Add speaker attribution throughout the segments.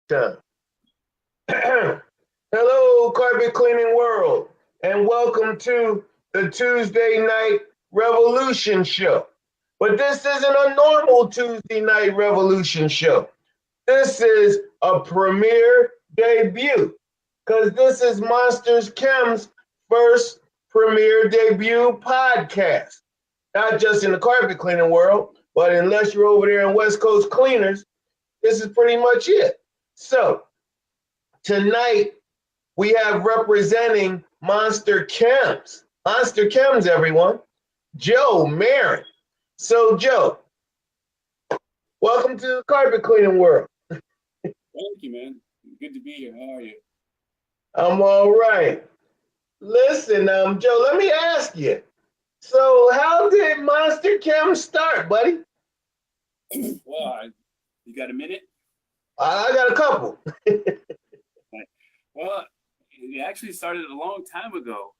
Speaker 1: Done. Hello, carpet cleaning world, and welcome to the Tuesday Night Revolution Show. But this isn't a normal Tuesday Night Revolution show. This is a premiere debut because this is Monsters Chem's first premiere debut podcast. Not just in the carpet cleaning world, but unless you're over there in West Coast Cleaners, this is pretty much it. So, tonight we have representing Monster Chems, everyone, Joe Marin. So, Joe, welcome to the carpet cleaning world.
Speaker 2: Thank you, man. Good to be here. How are you?
Speaker 1: I'm all right. Listen, Joe, let me ask you. So, how did Monster Chem start, buddy?
Speaker 2: Well, you got a minute?
Speaker 1: I got a couple.
Speaker 2: Well, it actually started a long time ago.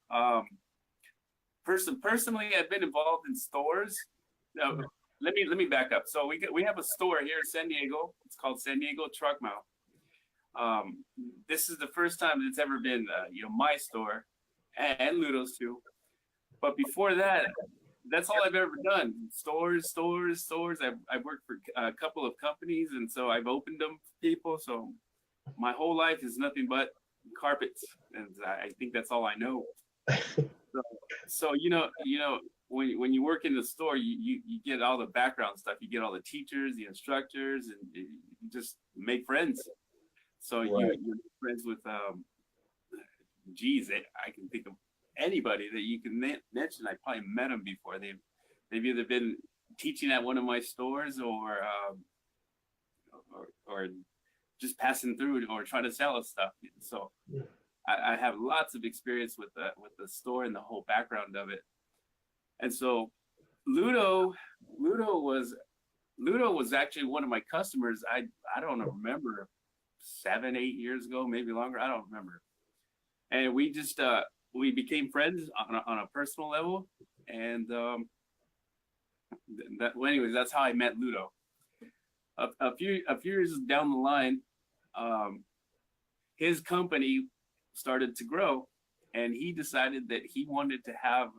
Speaker 2: Personally, I've been involved in stores. Now, let me back up. So we have a store here in San Diego. It's called San Diego Truck Mount. This is the first time it's ever been, my store and Ludo's too. But before that, that's all I've ever done. Stores. I've worked for a couple of companies, and so I've opened them for people. So my whole life is nothing but carpets, and I think that's all I know. So when you work in the store, you get all the background stuff. You get all the teachers, the instructors, and you just make friends. So right. You're friends with I can think of anybody that you can mention. I probably met them before. They've either been teaching at one of my stores or just passing through or trying to sell us stuff. So I have lots of experience with the store and the whole background of it. And so Ludo was actually one of my customers. I don't remember 7-8 years ago, maybe longer. I don't remember. And we just we became friends on a personal level. And anyways, that's how I met Ludo. A few years down the line, his company started to grow, and he decided that he wanted to have,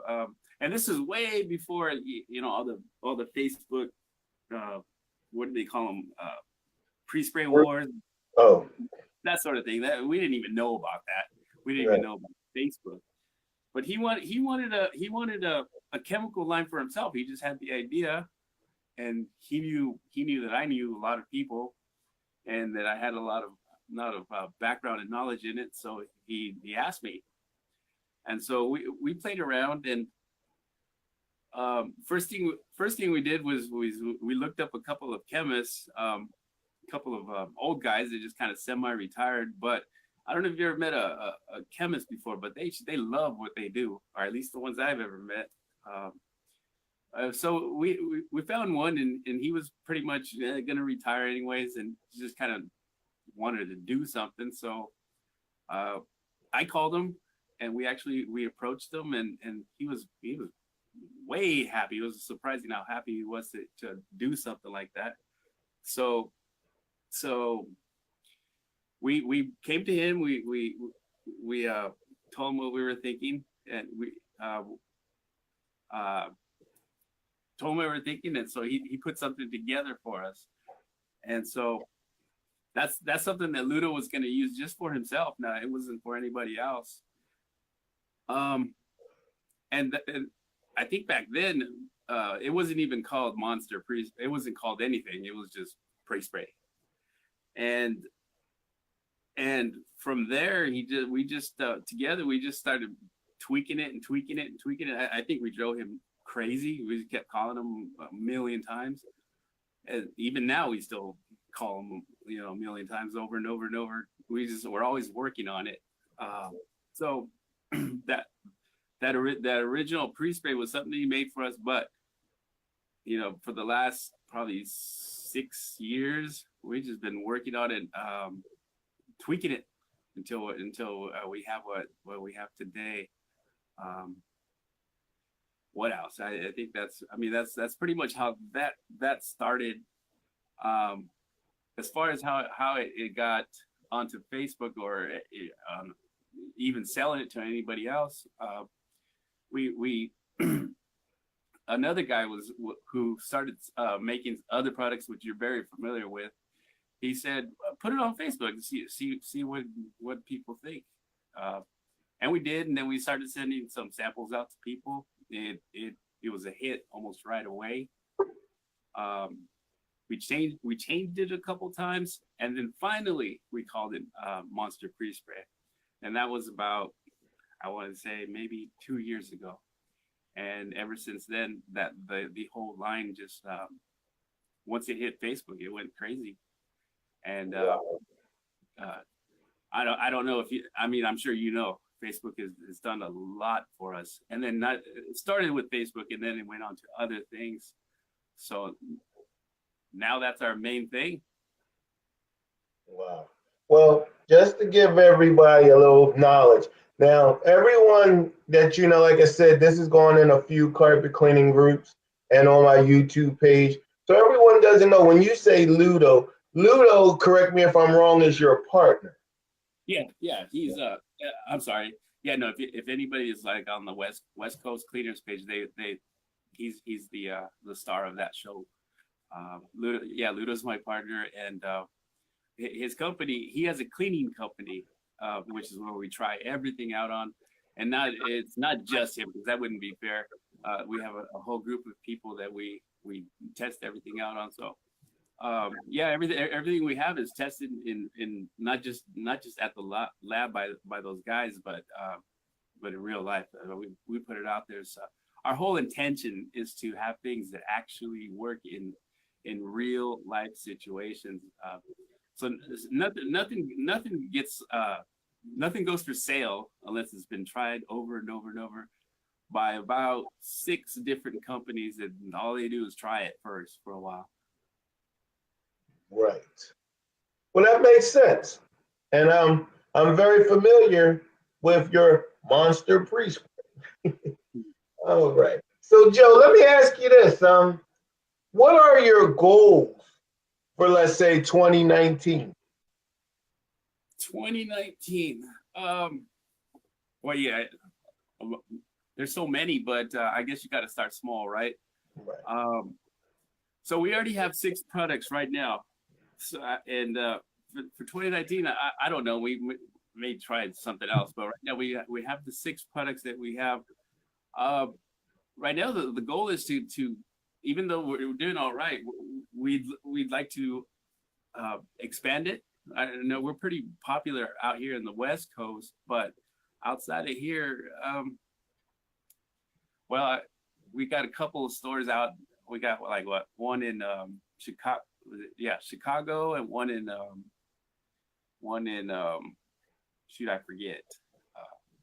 Speaker 2: and this is way before all the Facebook, what do they call them, pre-spray wars, that sort of thing. That we didn't even know about that. We didn't even know about Facebook. But he wanted a chemical line for himself. He just had the idea, and he knew that I knew a lot of people, and that I had a lot of background and knowledge in it. So he asked me, and so we played around. And first thing we did was we looked up a couple of chemists, a couple of old guys that just kind of semi-retired. But I don't know if you ever met a chemist before, but they love what they do, or at least the ones I've ever met. So we found one, and he was pretty much going to retire anyways, and just kind of wanted to do something. So I called him, and we approached him, and he was way happy. It was surprising how happy he was to do something like that. So we came to him. We told him what we were thinking, and we told him what we were thinking, and so he put something together for us. And so that's something that Ludo was going to use just for himself. Now, it wasn't for anybody else. And I think back then it wasn't even called Monster Pre. It wasn't called anything. It was just pre-spray. And from there, we just together we just started tweaking it. I think we drove him crazy. We just kept calling him a million times, and even now we still call him, a million times over and over and over. We're always working on it. So that original pre-spray was something he made for us, but for the last probably 6 years, we've just been working on it, tweaking it until we have what we have today. What else? I think that's pretty much how that started. as far as how it got onto Facebook or even selling it to anybody else, we another guy who started making other products which you're very familiar with. He said, put it on Facebook and see what people think. And we did, and then we started sending some samples out to people. It was a hit almost right away. We changed it a couple times, and then finally we called it Monster Pre-Spray, and that was about, I want to say, maybe 2 years ago. And ever since then, that the whole line just once it hit Facebook, it went crazy. And I don't know if you, I mean, I'm sure you know, Facebook has done a lot for us. And then it started with Facebook, and then it went on to other things. So now that's our main thing.
Speaker 1: Wow. Well, just to give everybody a little knowledge. Now, everyone that you know, like I said, this is going in a few carpet cleaning groups and on my YouTube page. So everyone doesn't know, when you say Ludo, correct me if I'm wrong, is your partner.
Speaker 2: Yeah. He's I'm sorry. Yeah, no. If anybody is like on the West Coast Cleaners page, he's the star of that show. Ludo's my partner, and his company. He has a cleaning company, which is where we try everything out on, and it's not just him, because that wouldn't be fair. We have a whole group of people that we test everything out on. So everything we have is tested in not just at the lab by those guys, but in real life. We put it out there. So our whole intention is to have things that actually work in real life situations. So nothing goes for sale unless it's been tried over and over and over by about 6 different companies, and all they do is try it first for a while.
Speaker 1: Right. Well, that makes sense. And I'm very familiar with your Monster Pre-Spray. All right. So, Joe, let me ask you this. What are your goals for, let's say, 2019?
Speaker 2: 2019. Well, yeah, there's so many, but I guess you got to start small, right?
Speaker 1: Right.
Speaker 2: So we already have 6 products right now. So, and for 2019, I don't know. We may try something else, but right now we have the 6 products that we have. Right now, the goal is to even though we're doing all right, we'd like to expand it. I know we're pretty popular out here in the West Coast, but outside of here, we got a couple of stores out. We got one in Chicago. Yeah, Chicago, and one in shoot, I forget.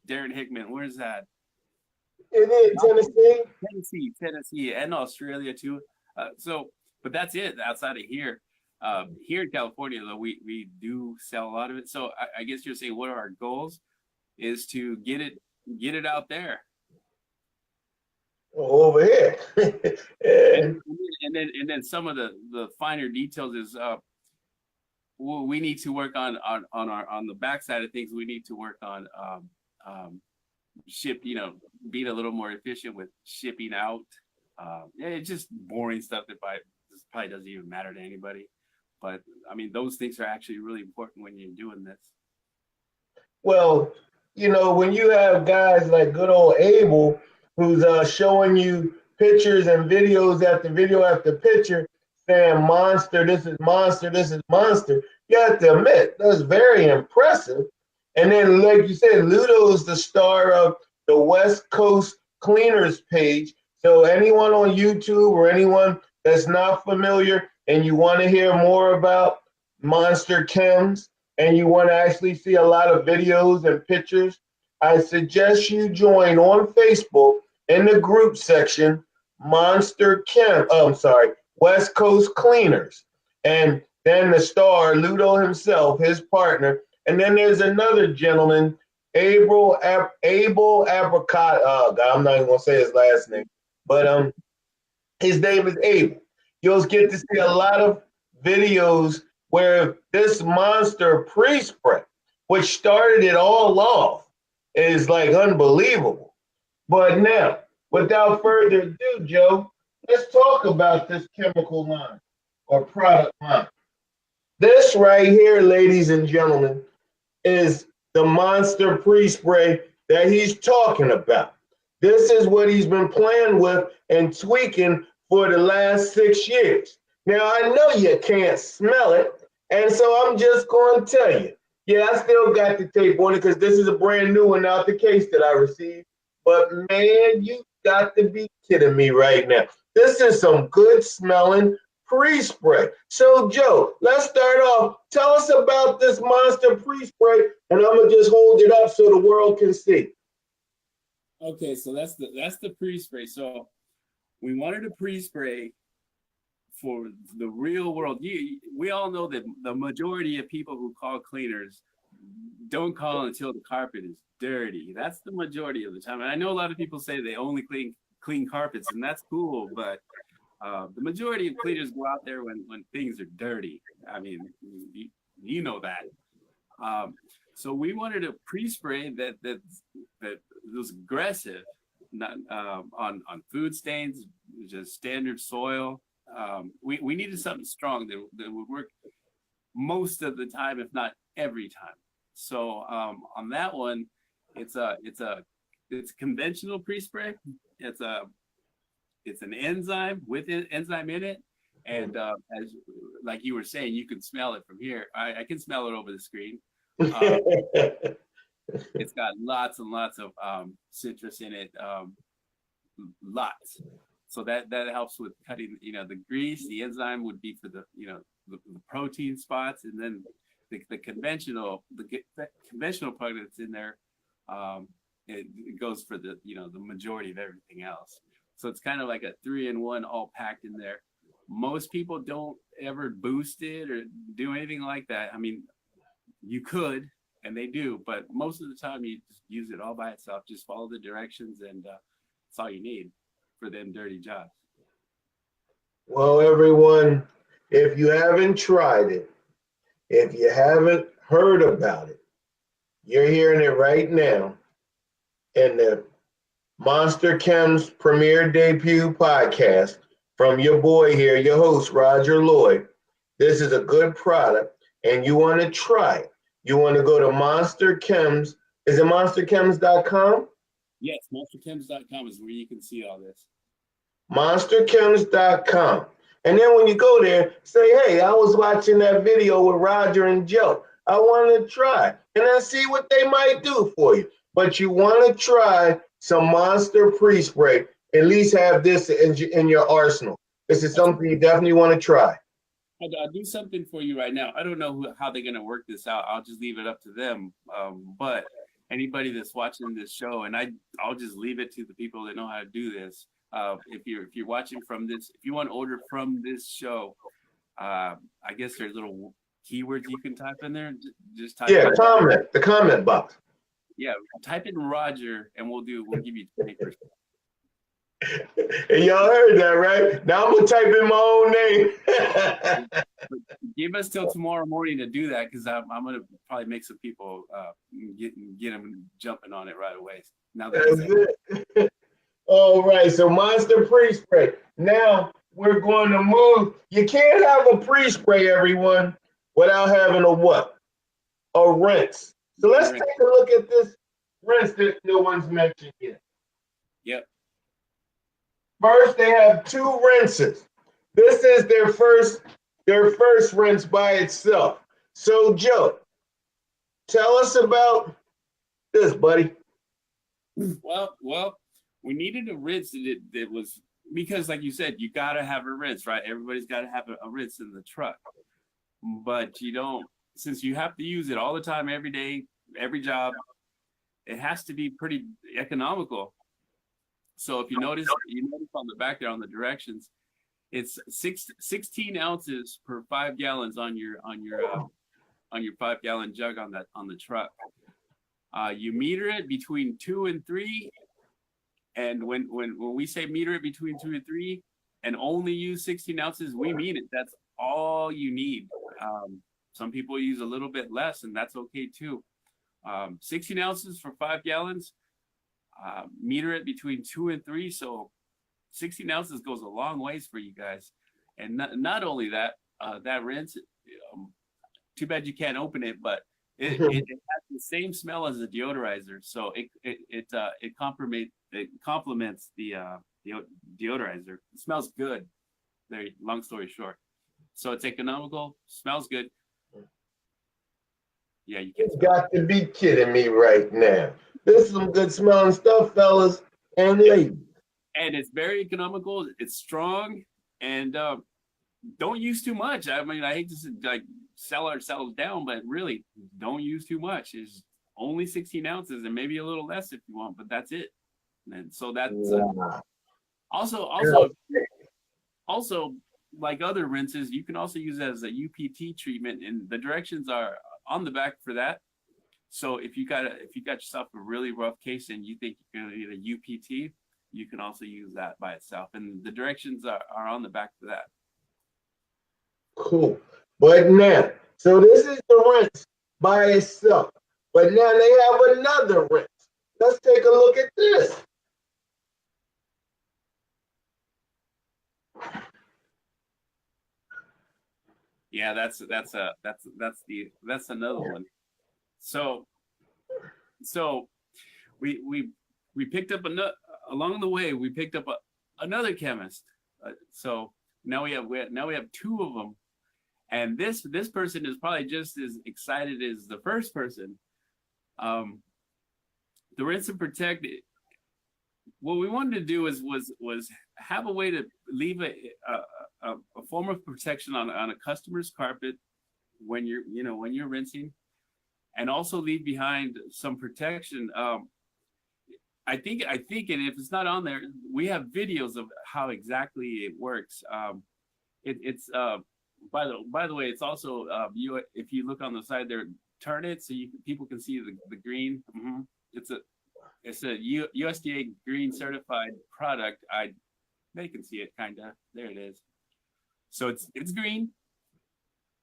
Speaker 2: Darren Hickman, where's that? Tennessee, and Australia too. But that's it. Outside of here, here in California, though, we do sell a lot of it. So I guess you're saying, what are our goals? Is to get it out there.
Speaker 1: Over here.
Speaker 2: and then some of the finer details is we need to work on the backside of things. We need to work on being a little more efficient with shipping out. It's just boring stuff that probably doesn't even matter to anybody. But I mean, those things are actually really important when you're doing this.
Speaker 1: Well, when you have guys like good old Abel, who's showing you pictures and videos after video after picture, saying monster, this is monster, this is monster, you have to admit, that's very impressive. And then, like you said, Ludo's the star of the West Coast Cleaners page. So anyone on YouTube or anyone that's not familiar and you want to hear more about MonsterChems and you want to actually see a lot of videos and pictures, I suggest you join on Facebook in the group section, West Coast Cleaners. And then the star, Ludo himself, his partner. And then there's another gentleman, Abel Apricot. Oh, God, I'm not even going to say his last name. But his name is Abel. You'll get to see a lot of videos where this monster pre-spray, which started it all off, is like unbelievable. But now, without further ado, Joe, let's talk about this chemical line or product line. This right here, ladies and gentlemen, is the monster pre-spray that he's talking about. This is what he's been playing with and tweaking for the last 6 years. Now, I know you can't smell it, and so I'm just going to tell you. Yeah, I still got the tape on it because this is a brand new one out the case that I received. But man, you got to be kidding me right now. This is some good smelling pre-spray. So, Joe, let's start off. Tell us about this monster pre-spray, and I'm gonna just hold it up so the world can see.
Speaker 2: Okay, so that's the pre-spray. So we wanted a pre-spray for the real world. We all know that the majority of people who call cleaners don't call until the carpet is dirty. That's the majority of the time. And I know a lot of people say they only clean carpets, and that's cool, but the majority of cleaners go out there when things are dirty. I mean, you know that. So we wanted a pre-spray that was aggressive, not on food stains, just standard soil. We needed something strong that would work most of the time, if not every time. So on that one, it's a conventional pre-spray. It's an enzyme with an enzyme in it, and as like you were saying, you can smell it from here. I can smell it over the screen. It's got lots and lots of citrus in it, lots. So that helps with cutting, the grease. The enzyme would be for the protein spots, and then the conventional product that's in there, it goes for the majority of everything else. So it's kind of like a 3-in-1 all packed in there. Most people don't ever boost it or do anything like that. I mean, you could, and they do, but most of the time you just use it all by itself. Just follow the directions, and that's all you need for them dirty jobs.
Speaker 1: Well, everyone, if you haven't tried it, if you haven't heard about it, you're hearing it right now in the MonsterChems premiere debut podcast from your boy here, your host, Roger Lloyd. This is a good product, and you want to try it. You want to go to MonsterChems. Is it monsterchems.com?
Speaker 2: Yes, monsterchems.com is where you can see all this.
Speaker 1: monsterchems.com. And then when you go there, say, hey, I was watching that video with Roger and Joe. I want to try, and then see what they might do for you. But you want to try some Monster pre-spray. At least have this in your arsenal. This is something you definitely want to try.
Speaker 2: I'll do something for you right now. I don't know how they're going to work this out. I'll just leave it up to them. But anybody that's watching this show, and I'll just leave it to the people that know how to do this. If you're watching from this, if you want to order from this show, I guess there's little keywords you can type in there. Just type.
Speaker 1: Yeah, the comment box.
Speaker 2: Yeah, type in Roger, and we'll give you 20%.
Speaker 1: And y'all heard that, right? Now I'm gonna type in my own name.
Speaker 2: Give us till tomorrow morning to do that, because I'm gonna probably make some people get them jumping on it right away. Now
Speaker 1: that's it. All right, so Monster pre-spray. Now we're going to move. You can't have a pre-spray, everyone, without having a what? A rinse. So let's take a look at this rinse that no one's mentioned yet.
Speaker 2: Yep.
Speaker 1: First, they have 2 rinses. This is their first rinse by itself. So, Joe, tell us about this, buddy.
Speaker 2: Well, we needed a rinse that was, because like you said, you got to have a rinse, right? Everybody's got to have a rinse in the truck. But you don't, since you have to use it all the time, every day, every job, it has to be pretty economical. So if you notice on the back there on the directions, it's 16 ounces per 5 gallons on your 5-gallon jug on the truck. You meter it between 2 and 3, and when we say meter it between 2 and 3 and only use 16 ounces, we mean it. That's all you need. Some people use a little bit less, and that's okay too. 16 ounces for 5 gallons. Meter it between 2 and 3, so 16 ounces goes a long ways for you guys. And not only that, that rinse, too bad you can't open it, but it has the same smell as the deodorizer, so it complements the deodorizer. It smells good. Very long story short, so it's economical, smells good. Yeah, you
Speaker 1: got to be kidding me right now. This is some good smelling stuff, fellas and ladies.
Speaker 2: And it's very economical. It's strong, and don't use too much. I mean, I hate to like sell ourselves down, but really, don't use too much. It's only 16 ounces, and maybe a little less if you want, but that's it. And so that's also like other rinses, you can also use it as a UPT treatment, and the directions are on the back for that. So if you got yourself a really rough case and you think you're gonna need a UPT, you can also use that by itself, and the directions are on the back for that.
Speaker 1: Cool. But now, so this is the rinse by itself. But now they have another rinse. Let's take a look at this.
Speaker 2: Yeah, that's another one. So we picked up along the way. We picked up another chemist. So now we have 2 of them, and this person is probably just as excited as the first person. The rinse and protect. What we wanted to do was have a way to leave a form of protection on a customer's carpet when you're rinsing, and also leave behind some protection. I think, and if it's not on there, we have videos of how exactly it works. It's by the way, it's also if you look on the side there, turn it so people can see the green. It's a USDA green certified product. They can see it kinda. There it is. So it's green.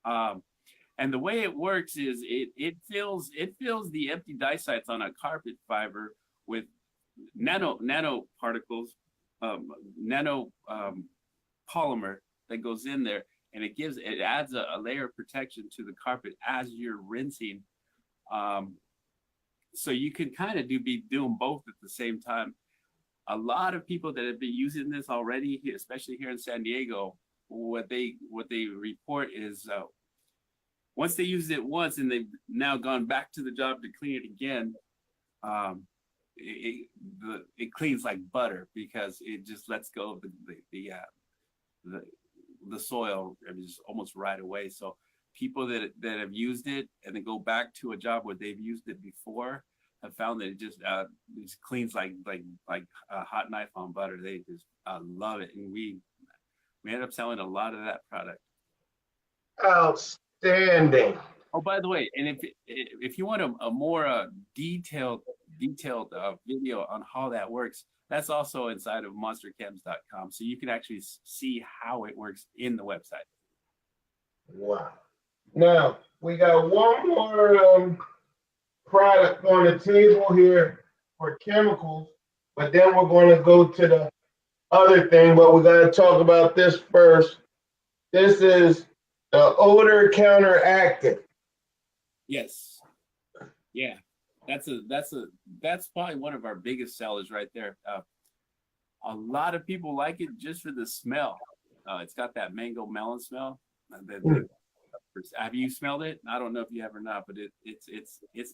Speaker 2: And the way it works is it fills the empty dye sites on a carpet fiber with nano particles, nano polymer that goes in there, and it adds a layer of protection to the carpet as you're rinsing. So you can kind of be doing both at the same time. A lot of people that have been using this already, especially here in San Diego, what they report is once they used it once and they've now gone back to the job to clean it again, it cleans like butter because it just lets go of the soil just almost right away. So people that have used it and then go back to a job where they've used it before have found that it just cleans like a hot knife on butter. They just love it, and we end up selling a lot of that product.
Speaker 1: Outstanding.
Speaker 2: Oh, by the way, and if you want a more detailed video on how that works, that's also inside of monsterchems.com, so you can actually see how it works in the website.
Speaker 1: Wow. Now we got one more product on the table here for chemicals, but then we're going to go to the other thing, but we're going to talk about this first. This is the odor counteractant.
Speaker 2: Yes. Yeah. That's probably one of our biggest sellers right there. A lot of people like it just for the smell. It's got that mango melon smell. Have you smelled it? I don't know if you have or not, but it's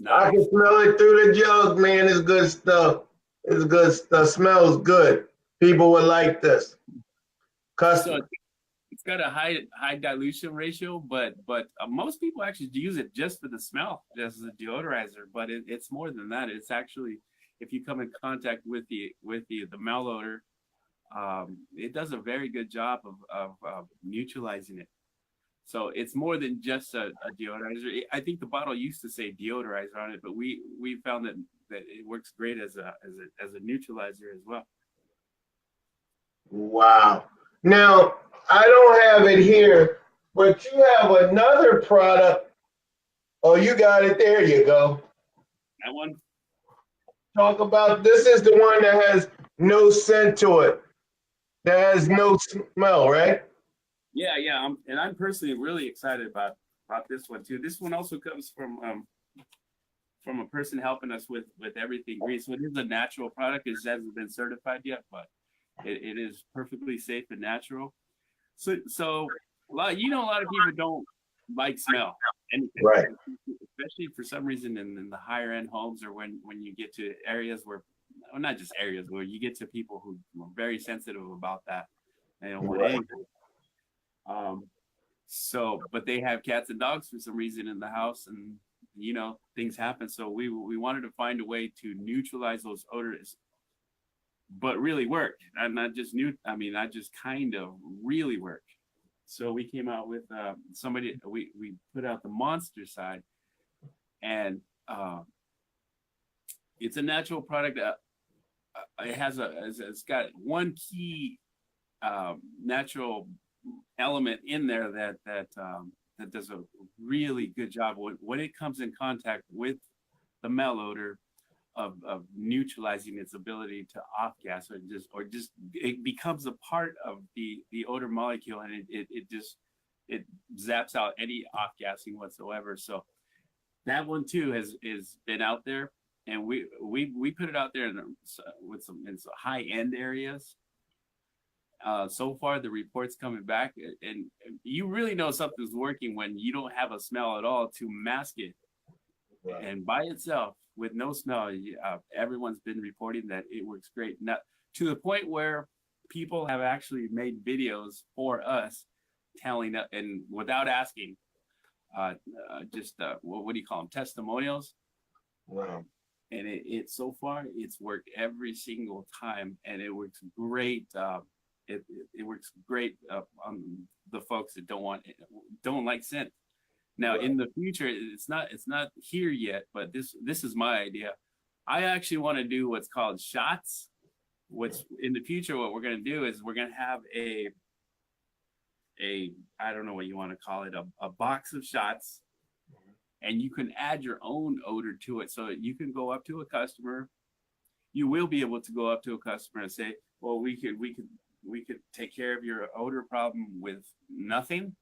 Speaker 2: nice.
Speaker 1: I can smell it through the jug, man. It's good stuff. It's good stuff. Smells good. People would like this.
Speaker 2: So it's got a high dilution ratio, but most people actually use it just for the smell, just as a deodorizer. But it's more than that. It's actually, if you come in contact with the malodor, it does a very good job of neutralizing it. So it's more than just a deodorizer. I think the bottle used to say deodorizer on it, but we found that it works great as a neutralizer as well.
Speaker 1: Wow. Now, I don't have it here, But you have another product. Oh, you got it. There you go.
Speaker 2: That one.
Speaker 1: Talk about this is the one that has no scent to it. That has no smell, right?
Speaker 2: Yeah, yeah. And I'm personally really excited about this one too. This one also comes from a person helping us with everything green. So it is a natural product. It hasn't been certified yet, but it is perfectly safe and natural. So a lot of people don't like smell anything,
Speaker 1: Right.
Speaker 2: especially for some reason in the higher end homes, or when you get to areas where, well, not just areas, where you get to people who are very sensitive about that. They don't want anything. But they have cats and dogs for some reason in the house, and things happen. So we wanted to find a way to neutralize those odors, but really work, and not just kind of really work. So we came out with we put out the Monster side, and it's a natural product. It's got one key natural element in there that does a really good job when it comes in contact with the malodor of neutralizing its ability to off gas, or just it becomes a part of the odor molecule, and it zaps out any off gassing whatsoever. So that one too has been out there, and we put it out there in some high end areas. So far, the reports coming back, and you really know something's working when you don't have a smell at all to mask it. Right. And by itself, with no smell, everyone's been reporting that it works great. Now, to the point where people have actually made videos for us telling, and without asking, what do you call them? Testimonials.
Speaker 1: Wow.
Speaker 2: And it so far, it's worked every single time, and it works great. It works great on the folks that don't like scent. Now, right. In the future, it's not here yet, but this is my idea. I actually want to do what's called shots. What's in the future, what we're going to do is we're going to have a I don't know what you want to call it, a box of shots, and you can add your own odor to it. So you can go up to a customer. You will be able to go up to a customer and say, well, we could take care of your odor problem with nothing.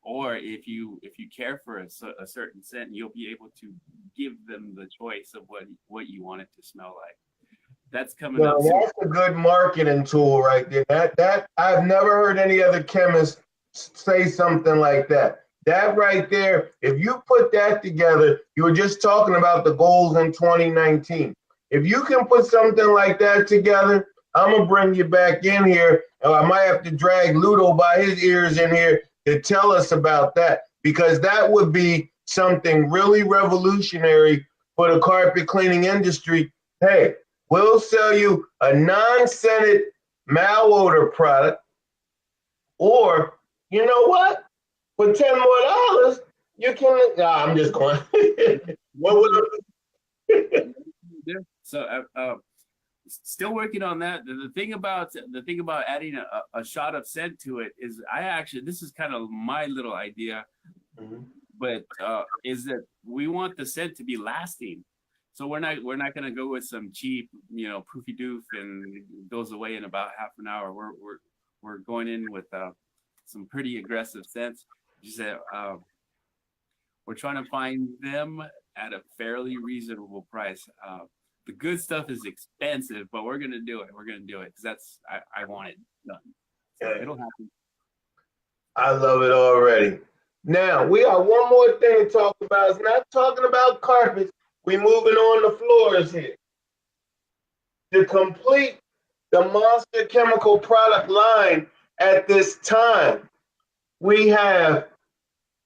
Speaker 2: Or if you care for a certain scent, you'll be able to give them the choice of what you want it to smell like. That's coming up.
Speaker 1: That's a good marketing tool right there. That I've never heard any other chemist say something like that. That right there, if you put that together, you were just talking about the goals in 2019. If you can put something like that together, I'm gonna bring you back in here, and I might have to drag Ludo by his ears in here to tell us about that, because that would be something really revolutionary for the carpet cleaning industry. Hey, we'll sell you a non-scented malodor product, or you know what? For $10 more, you can. I'm just going. What would?
Speaker 2: So, still working on that. The thing about adding a shot of scent to it is, this is kind of my little idea, but is that we want the scent to be lasting. So we're not going to go with some cheap, poofy doof and it goes away in about half an hour. We're going in with some pretty aggressive scents. Just that we're trying to find them at a fairly reasonable price. The good stuff is expensive, but we're gonna do it. We're gonna do it because I want it done. So it'll happen.
Speaker 1: I love it already. Now we got one more thing to talk about. It's not talking about carpets. We're moving on the floors here. To complete the Monster Chemical product line at this time, we have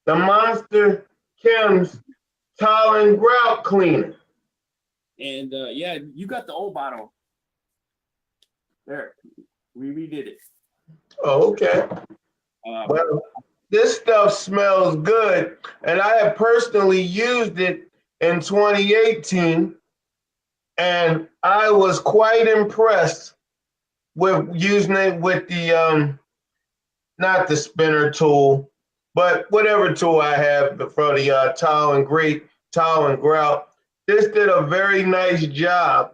Speaker 1: the MonsterChems tile and grout cleaner.
Speaker 2: And yeah, you got the old bottle. There, we redid it.
Speaker 1: Oh, okay. Well, this stuff smells good, and I have personally used it in 2018, and I was quite impressed with using it with the not the spinner tool, but whatever tool I have for the tile and grate, tile and grout. This did a very nice job,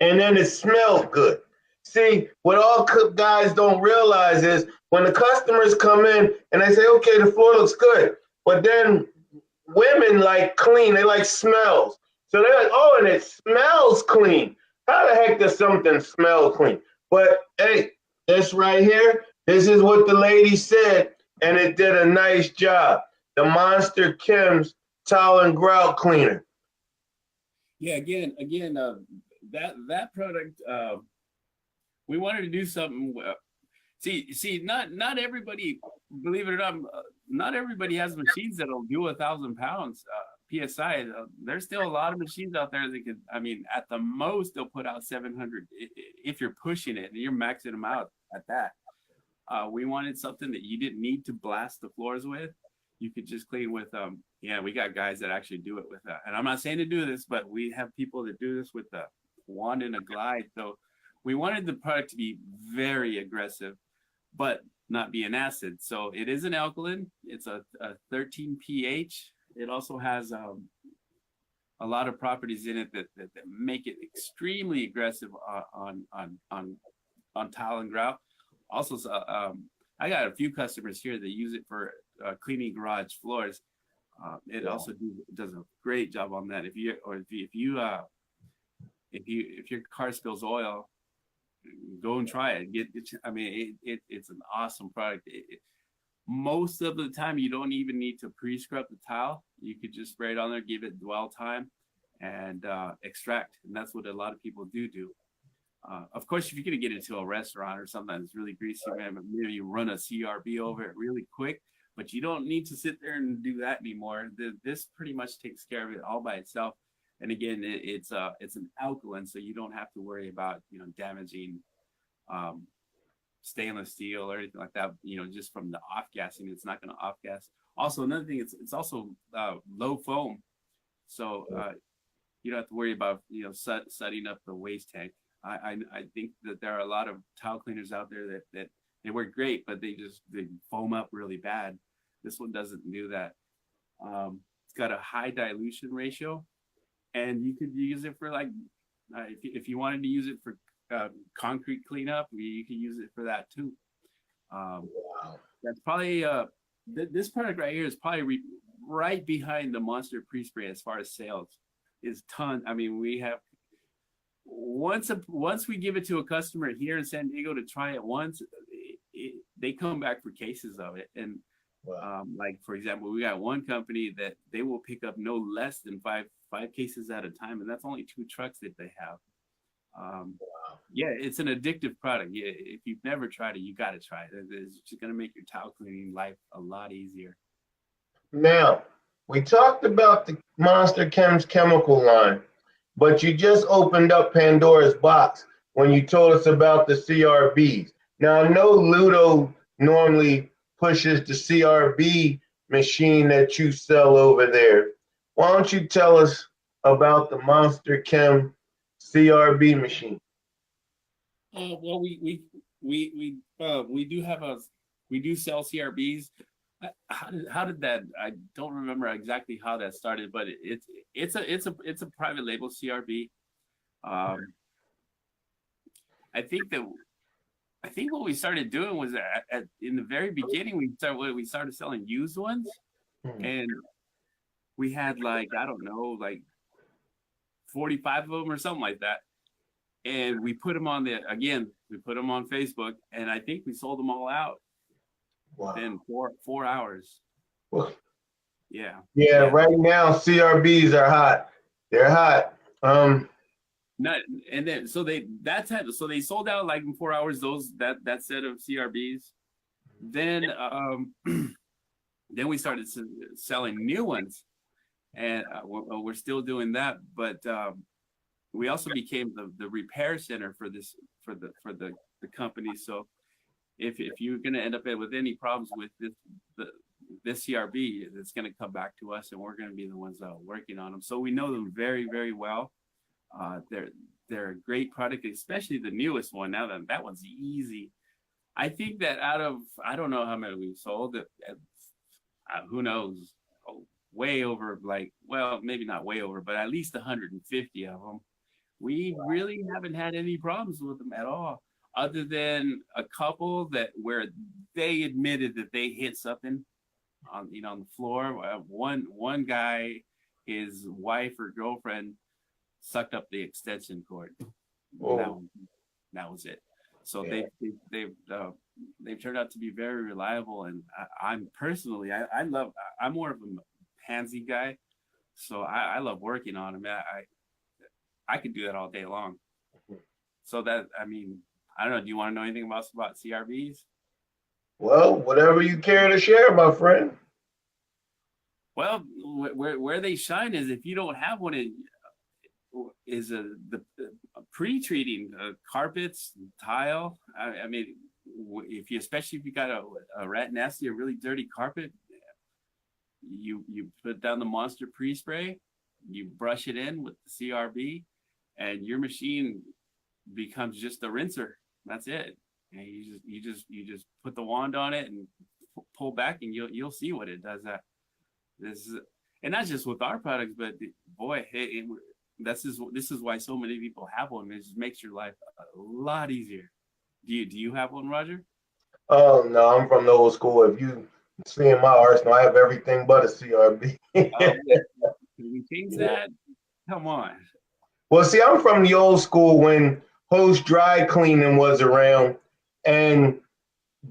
Speaker 1: and then it smelled good. See, what all guys don't realize is when the customers come in and they say, okay, the floor looks good, but then women like clean, they like smells. So they're like, oh, and it smells clean. How the heck does something smell clean? But hey, this right here, this is what the lady said, and it did a nice job. The MonsterChems towel and grout cleaner.
Speaker 2: Yeah, again, that product, we wanted to do something. See, not everybody, believe it or not, not everybody has machines that'll do 1,000 pounds psi. There's still a lot of machines out there that could. I mean, at the most they'll put out 700 if you're pushing it and you're maxing them out at that. We wanted something that you didn't need to blast the floors with. You could just clean with yeah, we got guys that actually do it with that. And I'm not saying to do this, but we have people that do this with a wand and a glide. So we wanted the product to be very aggressive, but not be an acid. So it is an alkaline. It's a 13 pH. It also has a lot of properties in it that make it extremely aggressive on tile and grout. Also, I got a few customers here that use it for cleaning garage floors. It also does a great job on that. If your car spills oil, go and try it. I mean, it's an awesome product. Most of the time, you don't even need to pre-scrub the tile. You could just spray it on there, give it dwell time, and extract. And that's what a lot of people do. Of course, if you're going to get into a restaurant or something that's really greasy, maybe you run a CRB over it really quick, but you don't need to sit there and do that anymore. This pretty much takes care of it all by itself. And again, it's an alkaline, so you don't have to worry about damaging stainless steel or anything like that. Just from the off gassing, it's not going to off gas. Also, another thing, it's also low foam, so you don't have to worry about setting up the waste tank. I think that there are a lot of tile cleaners out there that they work great, but they foam up really bad. This one doesn't do that. It's got a high dilution ratio, and you could use it for if you wanted to use it for concrete cleanup, you can use it for that too. That's probably this product right here is probably right behind the Monster Pre-Spray as far as sales. Is ton. I mean, we have once we give it to a customer here in San Diego to try it once, they come back for cases of it. And like for example, we got one company that they will pick up no less than five cases at a time, and that's only 2 trucks that they have. Yeah, it's an addictive product. Yeah, if you've never tried it, you got to try it. It's just going to make your tile cleaning life a lot easier.
Speaker 1: Now, we talked about the MonsterChems chemical line, but you just opened up Pandora's box when you told us about the CRBs. Now, I know Ludo normally pushes the CRB machine that you sell over there. Why don't you tell us about the MonsterChem CRB machine?
Speaker 2: Well, we do sell CRBs. How did that? I don't remember exactly how that started, but it's a private label CRB. I think what we started doing was in the very beginning we started selling used ones, and we had 45 of them or something like that, and we put them on Facebook, and I think we sold them all out.
Speaker 1: Wow.
Speaker 2: In 4 hours.
Speaker 1: Well,
Speaker 2: yeah.
Speaker 1: Right now CRBs are hot. They're hot.
Speaker 2: So they sold out in 4 hours that set of CRBs. Then then we started selling new ones, and we're still doing that. But we also became the repair center for the company. So if you're going to end up with any problems with this CRB, it's going to come back to us, and we're going to be the ones working on them. So we know them very, very well. They're a great product, especially the newest one. Now that one's easy. I think that out of, I don't know how many we've sold, who knows, way over, like, well, maybe not way over, but at least 150 of them. We really haven't had any problems with them at all, other than a couple that where they admitted that they hit something on, on the floor. One guy, his wife or girlfriend sucked up the extension cord.
Speaker 1: Oh.
Speaker 2: That was it. So
Speaker 1: Yeah.
Speaker 2: they've turned out to be very reliable, and I'm personally, I'm more of a handsy guy, so I love working on them. I could do that all day long. So that, I mean, I don't know. Do you want to know anything about CRVs?
Speaker 1: Well, whatever you care to share, my friend.
Speaker 2: Well, where they shine is if you don't have one, the pre-treating carpets, tile. I mean, especially if you got a rat nasty, a really dirty carpet, you put down the Monster pre-spray, you brush it in with the CRV, and your machine becomes just a rinser. That's it. And you just put the wand on it and pull back, and you'll see what it does. And not just with our products, but boy, this is why so many people have one. It just makes your life a lot easier. Do you have one, Roger?
Speaker 1: Oh no, I'm from the old school. If you see in my arsenal, I have everything but a CRV.
Speaker 2: Can we change that? Come on.
Speaker 1: Well, see, I'm from the old school when Host Dry Cleaning was around, and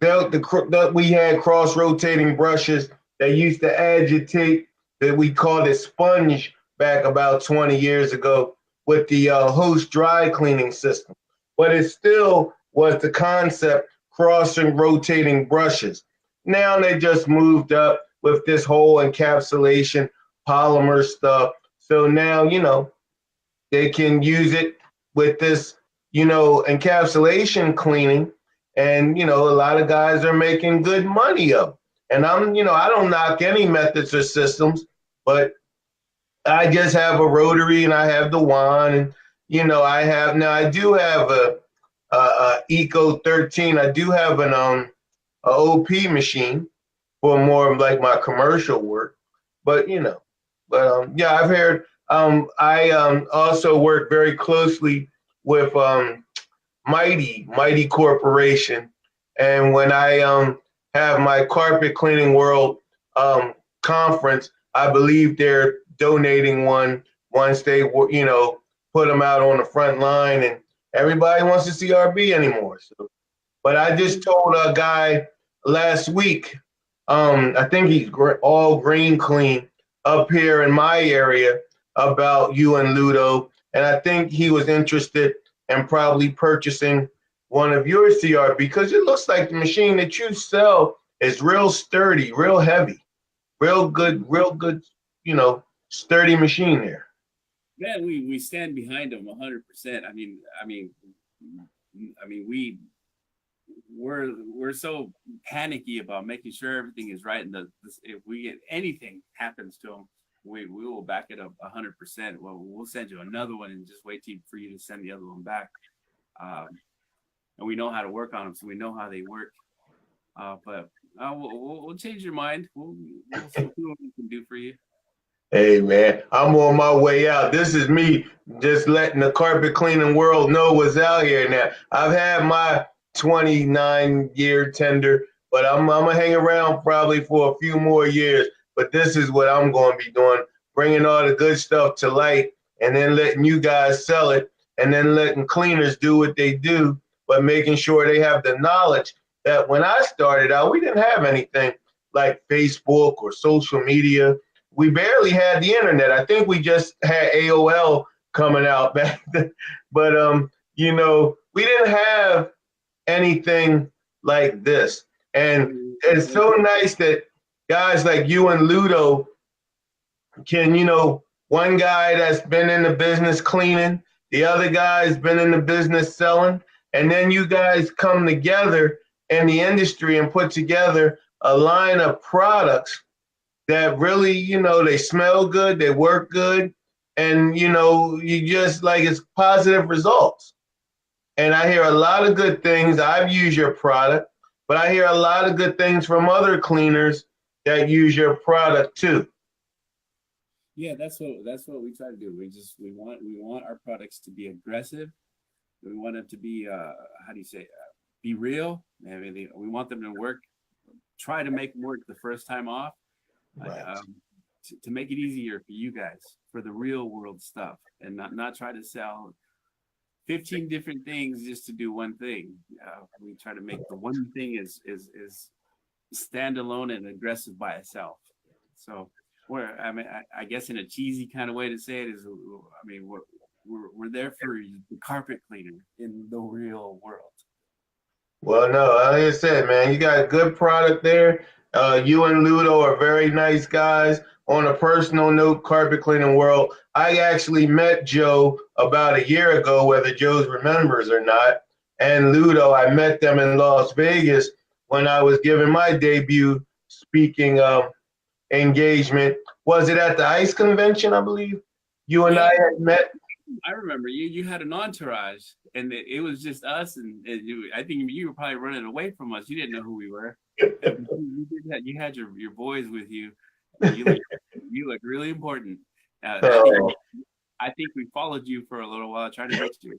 Speaker 1: we had cross-rotating brushes that used to agitate, that we called it sponge back about 20 years ago with the Host Dry Cleaning system. But it still was the concept, cross and rotating brushes. Now they just moved up with this whole encapsulation polymer stuff. So now, they can use it with this, encapsulation cleaning. And, a lot of guys are making good money of it. And I don't knock any methods or systems, but I just have a rotary and I have the wand. And, I do have a Eco 13. I do have an a OP machine for more of like my commercial work. But, yeah, I've heard, I also work very closely with Mighty Corporation. And when I have my Carpet Cleaning World conference, I believe they're donating one once they, put them out on the front line, and everybody wants to see RB anymore. So, but I just told a guy last week, I think he's all green clean up here in my area, about you and Ludo. And I think he was interested in probably purchasing one of your CR, because it looks like the machine that you sell is real sturdy, real heavy, real good, sturdy machine there.
Speaker 2: Yeah, we stand behind them 100%. I mean, we're so panicky about making sure everything is right, and if we get anything happens to them, we will back it up 100%. Well, we'll send you another one and just wait for you to send the other one back. And we know how to work on them, so we know how they work. But we'll change your mind. We'll see what we can do for you.
Speaker 1: Hey man, I'm on my way out. This is me just letting the carpet cleaning world know what's out here now. I've had my 29-year tender, but I'm gonna hang around probably for a few more years. But this is what I'm going to be doing, bringing all the good stuff to light, and then letting you guys sell it, and then letting cleaners do what they do, but making sure they have the knowledge that when I started out, we didn't have anything like Facebook or social media. We barely had the internet. I think we just had AOL coming out back then. But, we didn't have anything like this. And it's so nice that guys like you and Ludo can, one guy that's been in the business cleaning, the other guy's been in the business selling, and then you guys come together in the industry and put together a line of products that really, they smell good, they work good, and, you just it's positive results. And I hear a lot of good things. I've used your product. but I hear a lot of good things from other cleaners that use your product too.
Speaker 2: Yeah, that's what we try to do. We want our products to be aggressive. We want them to be how do you say be real. I mean, we want them to work. Try to make them work the first time off.
Speaker 1: Right.
Speaker 2: To make it easier for you guys for the real world stuff, and not try to sell 15 different things just to do one thing. We try to make the one thing is standalone and aggressive by itself. So I guess in a cheesy kind of way to say it is, I mean, we're there for the carpet cleaner in the real world.
Speaker 1: Well, no, like I said, man, you got a good product there. You and Ludo are very nice guys. On a personal note, carpet cleaning world, I actually met Joe about a year ago, whether Joe remembers or not. And Ludo, I met them in Las Vegas when I was giving my debut speaking engagement. Was it at the ICE convention, I believe? You and I had met.
Speaker 2: I remember you had an entourage, and it was just us, and I think you were probably running away from us. You didn't know who we were. You had your boys with you. You look really important. I think we followed you for a little while trying to get you.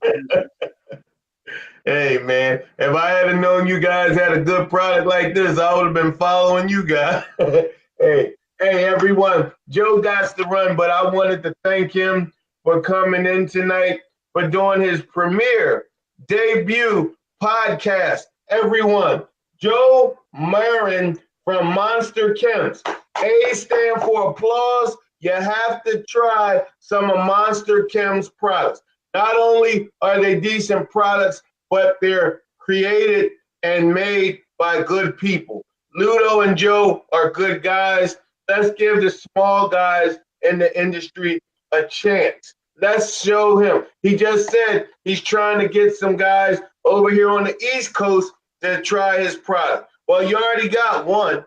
Speaker 1: Hey, man, if I had known you guys had a good product like this, I would have been following you guys. Hey, everyone, Joe got to run, but I wanted to thank him for coming in tonight, for doing his premiere debut podcast. Everyone, Joe Marin from MonsterChems. A stand for applause. You have to try some of MonsterChems products. Not only are they decent products, but they're created and made by good people. Ludo and Joe are good guys. Let's give the small guys in the industry a chance. Let's show him. He just said he's trying to get some guys over here on the East Coast to try his product. Well, you already got one.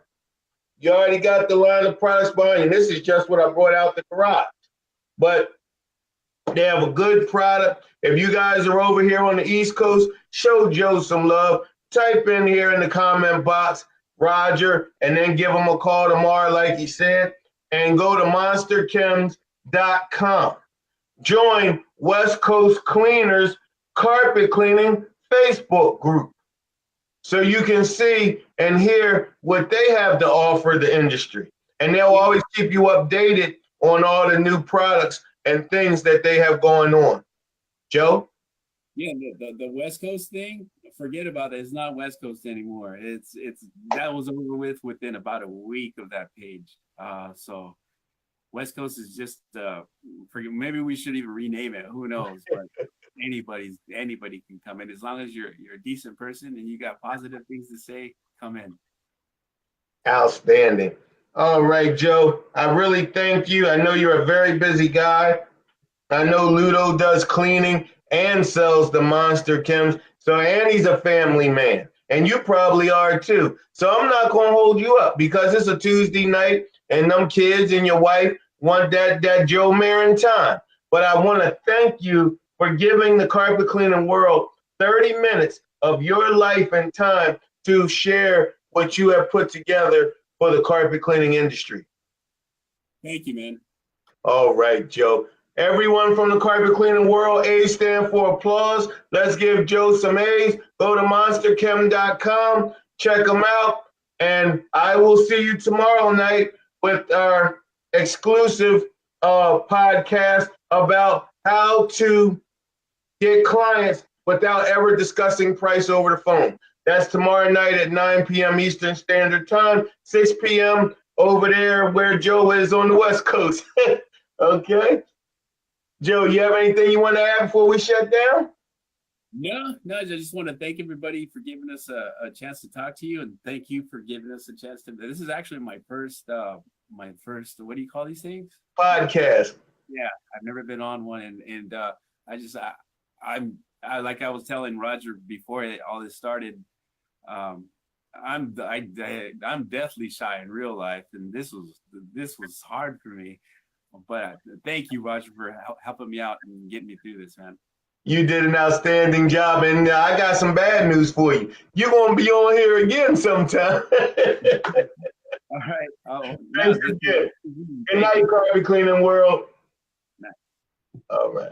Speaker 1: You already got the line of products behind you. This is just what I brought out the garage. But they have a good product. If you guys are over here on the East Coast, show Joe some love. Type in here in the comment box, Roger, and then give him a call tomorrow, like he said, and go to monsterchems.com. Join West Coast Cleaners Carpet Cleaning Facebook group so you can see and hear what they have to offer the industry. And they'll always keep you updated on all the new products and things that they have going on. Joe?
Speaker 2: Yeah, the West Coast thing, forget about it. It's not West Coast anymore. It's that was over with within about a week of that page. So West Coast is just maybe we should even rename it. Who knows? But anybody can come in as long as you're a decent person and you got positive things to say. Come in.
Speaker 1: Outstanding. All right, Joe. I really thank you. I know you're a very busy guy. I know Ludo does cleaning and sells the MonsterChems. So, and he's a family man. And you probably are too. So I'm not going to hold you up because it's a Tuesday night and them kids and your wife want that Joe Marin time. But I want to thank you for giving the carpet cleaning world 30 minutes of your life and time to share what you have put together for the carpet cleaning industry.
Speaker 2: Thank you, man.
Speaker 1: All right, Joe. Everyone from the carpet cleaning world, A stand for applause. Let's give Joe some A's. Go to monsterchem.com, check them out, and I will see you tomorrow night with our exclusive podcast about how to get clients without ever discussing price over the phone. That's tomorrow night at 9 p.m. Eastern Standard Time, 6 p.m. over there where Joe is on the West Coast. Okay? Joe, you have anything you want to add before we shut down?
Speaker 2: No, I just want to thank everybody for giving us a chance to talk to you, and thank you for giving us a chance to. This is actually my first. What do you call these things?
Speaker 1: Podcast.
Speaker 2: Yeah, I've never been on one, and I'm like I was telling Roger before all this started. I'm deathly shy in real life, and this was hard for me. But thank you, Roger, for helping me out and getting me through this, man.
Speaker 1: You did an outstanding job, and I got some bad news for you. You're gonna be on here again sometime.
Speaker 2: All right. Oh,
Speaker 1: Thanks again. Good night, carpet cleaning world. All right.